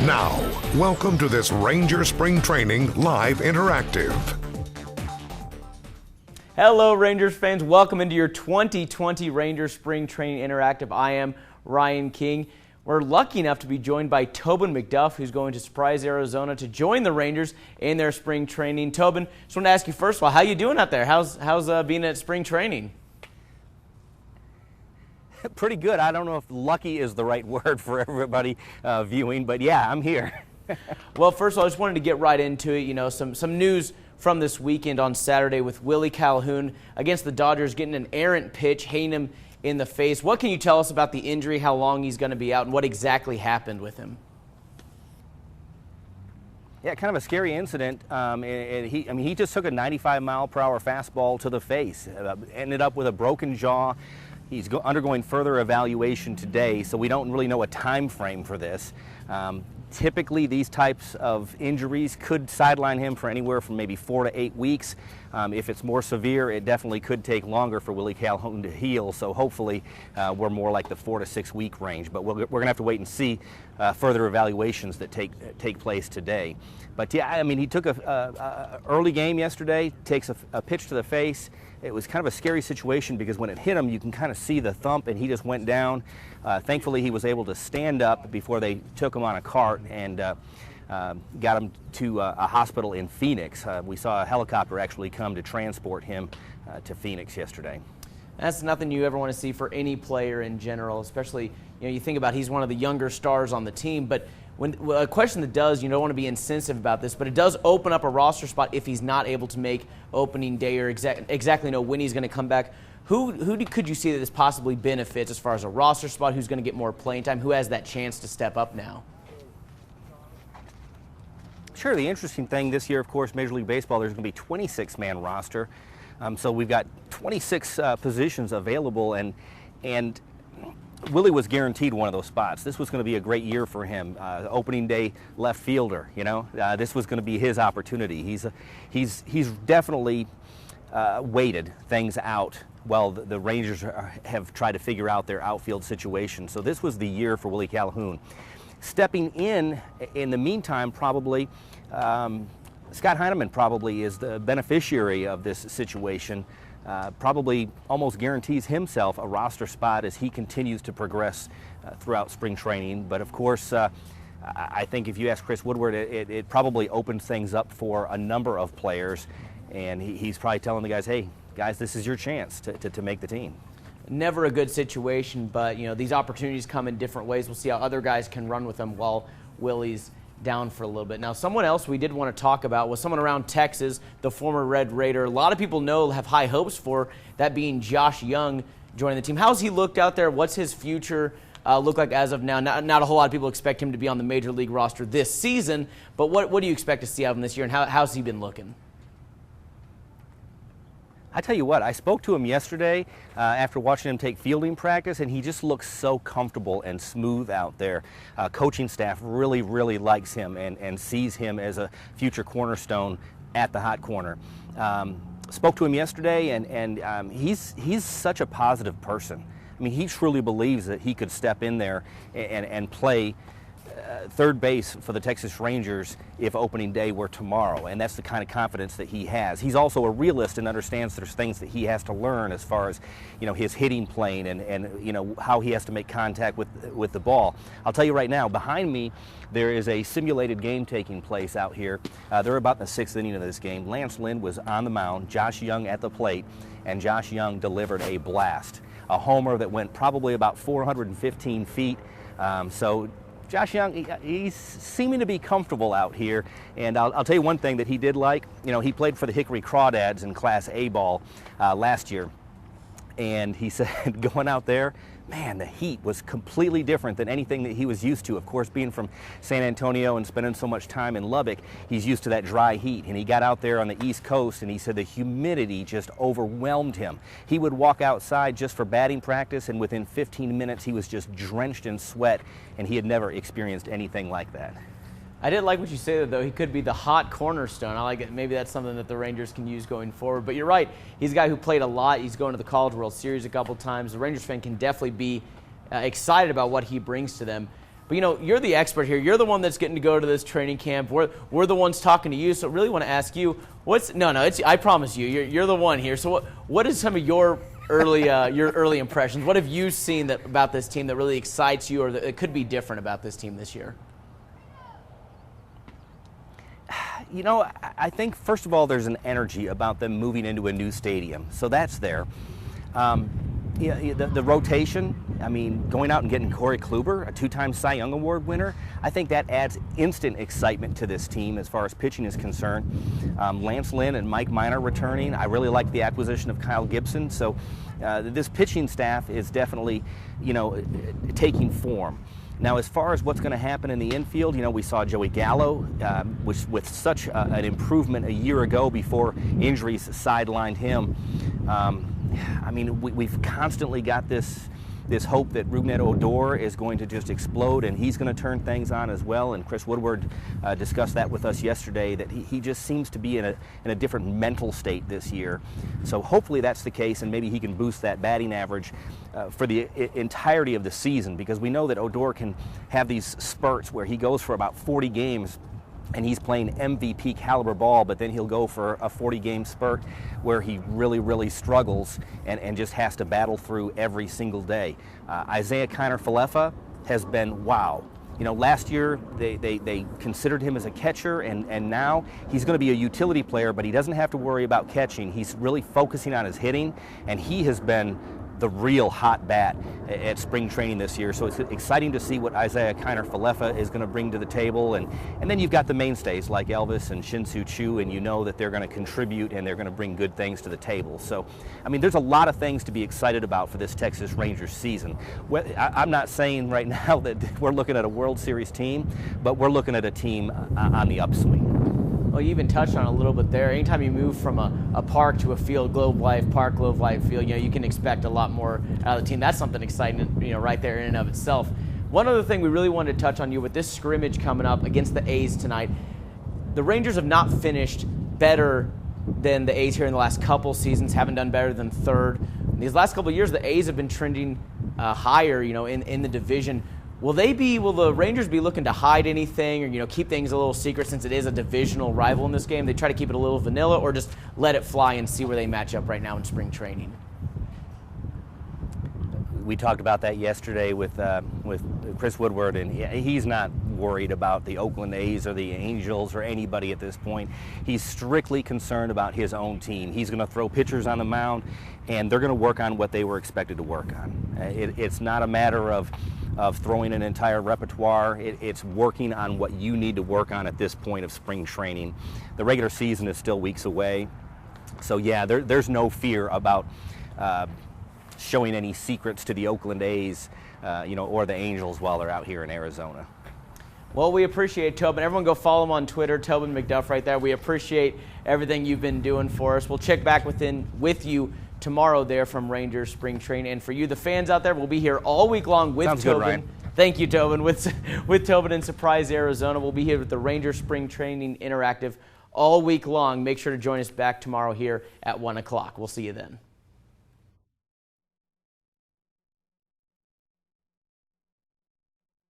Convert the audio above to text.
Now, welcome to this Ranger Spring Training Live Interactive. Hello Rangers fans, welcome into your 2020 Rangers Spring Training Interactive. I am Ryan King. We're lucky enough to be joined by Tobin McDuff, who's going to Surprise, Arizona to join the Rangers in their spring training. Tobin, just want to ask you first of all, how you doing out there? How's being at spring training? Pretty good. I don't know if lucky is the right word for everybody viewing, but yeah, I'm here. Well, first of all, I just wanted to get right into it. You know, some news from this weekend on Saturday with Willie Calhoun against the Dodgers getting an errant pitch, hitting him in the face. What can you tell us about the injury, how long he's going to be out, and what exactly happened with him? Yeah, kind of a scary incident. He just took a 95-mile-per-hour fastball to the face, ended up with a broken jaw. He's undergoing further evaluation today, so we don't really know a time frame for this. Typically, these types of injuries could sideline him for anywhere from maybe 4 to 8 weeks. If it's more severe, it definitely could take longer for Willie Calhoun to heal, so hopefully we're more like the 4 to 6 week range. But we're going to have to wait and see further evaluations that take place today. But yeah, I mean, he took a early game yesterday, takes a pitch to the face. It was kind of a scary situation because when it hit him, you can kind of see the thump, and he just went down. Thankfully, he was able to stand up before they took him on a cart and got him to a hospital in Phoenix. We saw a helicopter actually come to transport him to Phoenix yesterday. That's nothing you ever want to see for any player in general, especially, you think about he's one of the younger stars on the team, but a question that does, you don't want to be insensitive about this, but it does open up a roster spot if he's not able to make opening day or exactly know when he's going to come back. Who could you see that this possibly benefits as far as a roster spot? Who's going to get more playing time? Who has that chance to step up now? Sure. The interesting thing this year, of course, Major League Baseball, there's going to be a 26-man roster. So we've got 26 positions available, and Willie was guaranteed one of those spots. This was going to be a great year for him. Opening day left fielder, this was going to be his opportunity. He's definitely waited things out while the Rangers have tried to figure out their outfield situation. So this was the year for Willie Calhoun. Stepping in the meantime, probably Scott Heineman probably is the beneficiary of this situation. Probably almost guarantees himself a roster spot as he continues to progress throughout spring training. But of course, I think if you ask Chris Woodward, it probably opens things up for a number of players, and he's probably telling the guys, hey, guys, this is your chance to make the team. Never a good situation, but these opportunities come in different ways. We'll see how other guys can run with them while Willie's down for a little bit. Now, someone else we did want to talk about was someone around Texas, the former Red Raider. A lot of people have high hopes for that being Josh Jung joining the team. How's he looked out there? What's his future look like as of now? Not a whole lot of people expect him to be on the Major League roster this season, but what do you expect to see out of him this year, and how's he been looking? I tell you what, I spoke to him yesterday after watching him take fielding practice, and he just looks so comfortable and smooth out there. Coaching staff really, really likes him and sees him as a future cornerstone at the hot corner. Spoke to him yesterday, and he's such a positive person. I mean, he truly believes that he could step in there and play third base for the Texas Rangers if opening day were tomorrow, and that's the kind of confidence that he has. He's also a realist and understands there's things that he has to learn as far as his hitting plane and how he has to make contact with the ball. I'll tell you right now, behind me there is a simulated game taking place out here. They're about in the 6th inning of this game. Lance Lynn was on the mound, Josh Jung at the plate, and Josh Jung delivered a blast, a homer that went probably about 415 feet. So Josh Jung, he's seeming to be comfortable out here, and I'll tell you one thing that he did like. He played for the Hickory Crawdads in Class A ball last year, and he said going out there, man, the heat was completely different than anything that he was used to. Of course, being from San Antonio and spending so much time in Lubbock, he's used to that dry heat. And he got out there on the East Coast, and he said the humidity just overwhelmed him. He would walk outside just for batting practice, and within 15 minutes, he was just drenched in sweat, and he had never experienced anything like that. I did like what you said, though. He could be the hot cornerstone. I like it. Maybe that's something that the Rangers can use going forward. But you're right. He's a guy who played a lot. He's going to the College World Series a couple times. The Rangers fan can definitely be excited about what he brings to them. But, you're the expert here. You're the one that's getting to go to this training camp. We're the ones talking to you, so I really want to ask you, I promise you, you're the one here. So what is some of your early impressions? What have you seen about this team that really excites you, or that it could be different about this team this year? I think, first of all, there's an energy about them moving into a new stadium. So that's there. The rotation, going out and getting Corey Kluber, a 2-time Cy Young Award winner, I think that adds instant excitement to this team as far as pitching is concerned. Lance Lynn and Mike Minor returning. I really like the acquisition of Kyle Gibson. So this pitching staff is definitely, taking form. Now, as far as what's going to happen in the infield, we saw Joey Gallo, with such an improvement a year ago before injuries sidelined him. We've constantly got this hope that Rougned Odor is going to just explode, and he's going to turn things on as well. And Chris Woodward discussed that with us yesterday, that he just seems to be in a different mental state this year. So hopefully that's the case, and maybe he can boost that batting average for the entirety of the season, because we know that Odor can have these spurts where he goes for about 40 games and he's playing MVP caliber ball, but then he'll go for a 40-game spurt where he really, really struggles and just has to battle through every single day. Isaiah Kiner-Falefa has been wow. Last year they considered him as a catcher, and now he's going to be a utility player, but he doesn't have to worry about catching. He's really focusing on his hitting, and he has been the real hot bat at spring training this year. So it's exciting to see what Isaiah Kiner-Falefa is going to bring to the table. And then you've got the mainstays like Elvis and Shin-Soo Choo, and that they're going to contribute and they're going to bring good things to the table. So, there's a lot of things to be excited about for this Texas Rangers season. I'm not saying right now that we're looking at a World Series team, but we're looking at a team on the upswing. Well, you even touched on it a little bit there. Anytime you move from a park to a field, Globe Life Park, Globe Life Field, you can expect a lot more out of the team. That's something exciting, right there in and of itself. One other thing we really wanted to touch on you with this scrimmage coming up against the A's tonight. The Rangers have not finished better than the A's here in the last couple seasons, haven't done better than third. In these last couple of years, the A's have been trending higher, in the division. Will the Rangers be looking to hide anything, or keep things a little secret since it is a divisional rival in this game? They try to keep it a little vanilla, or just let it fly and see where they match up right now in spring training? We talked about that yesterday with Chris Woodward, and he's not worried about the Oakland A's or the Angels or anybody at this point. He's strictly concerned about his own team. He's going to throw pitchers on the mound, and they're going to work on what they were expected to work on. It's not a matter of throwing an entire repertoire. It's working on what you need to work on at this point of spring training. The regular season is still weeks away, so yeah, there's no fear about showing any secrets to the Oakland A's, or the Angels while they're out here in Arizona. Well, we appreciate Tobin. Everyone go follow him on Twitter, Tobin McDuff right there. We appreciate everything you've been doing for us. We'll check back with you tomorrow there from Rangers Spring Training. And for you, the fans out there, we'll be here all week long with Sounds Tobin. Good, Ryan. Thank you, Tobin. With Tobin in Surprise, Arizona. We'll be here with the Rangers Spring Training Interactive all week long. Make sure to join us back tomorrow here at 1 o'clock. We'll see you then.